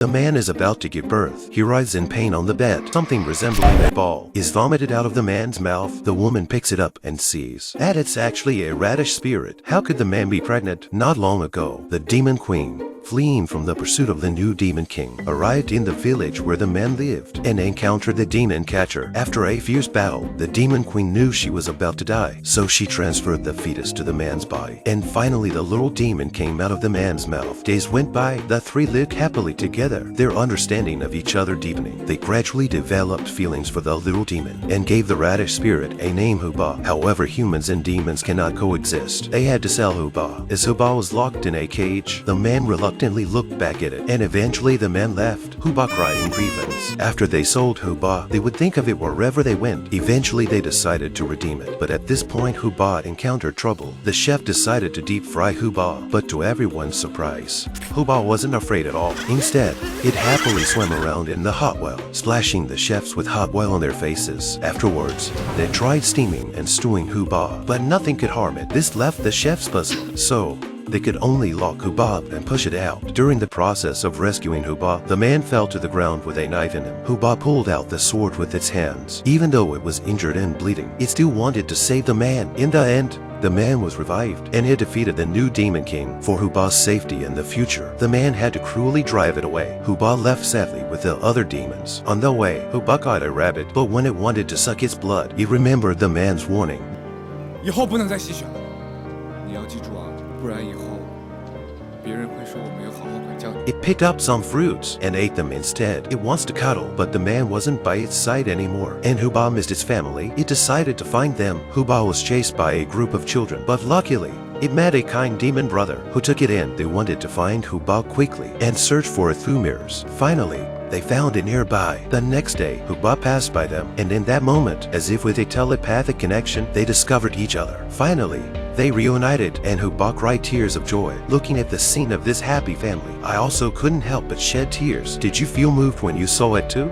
The man is about to give birth. He writhes in pain on the bed. Something resembling a ball is vomited out of the man's mouth. The woman picks it up and sees that it's actually a radish spirit. How could the man be pregnant? Not long ago, the demon queen, fleeing from the pursuit of the new demon king, arrived in the village where the man lived and encountered the demon catcher. After a fierce battle, the demon queen knew she was about to die, so she transferred the fetus to the man's body. And finally, the little demon came out of the man's mouth. Days went by. The three lived happily together, their understanding of each other deepening. They gradually developed feelings for the little demon and gave the radish spirit a name, Huba. However, humans and demons cannot coexist. They had to sell Huba. As Huba was locked in a cage, the man reluctantly looked back at it, and eventually the man left. Huba cried in grievance. After they sold Huba, they would think of it wherever they went. Eventually they decided to redeem it, but at this point Huba encountered trouble. The chef decided to deep fry Huba, but to everyone's surprise, Huba wasn't afraid at all. Instead, it happily swam around in the hot well, splashing the chefs with hot oil on their faces. Afterwards, they tried steaming and stewing Huba, but nothing could harm it. This left the chefs puzzled, so they could only lock Huba up and push it out. During the process of rescuing Huba, the man fell to the ground with a knife in him. Huba pulled out the sword with its hands. Even though it was injured and bleeding, it still wanted to save the man. In the end, the man was revived, and he defeated the new demon king. For Huba's safety in the future, the man had to cruelly drive it away. Huba left sadly with the other demons. On the way, Huba caught a rabbit, but when it wanted to suck its blood, he remembered the man's warning. 以后不能再吸血了，你要记住啊，不然以后别人会说我没有好好管教你。 It picked up some fruits and ate them instead. It wants to cuddle, but the man wasn't by its side anymore, and Huba missed its family. It decided to find them. Huba was chased by a group of children, but luckily, it met a kind demon brother who took it in. They wanted to find Huba quickly and search for it through mirrors. Finally, they found it nearby. The next day, Huba passed by them, and in that moment, as if with a telepathic connection, they discovered each other. Finally, they reunited, and Huba cried tears of joy. Looking at the scene of this happy family, I also couldn't help but shed tears. Did you feel moved when you saw it too?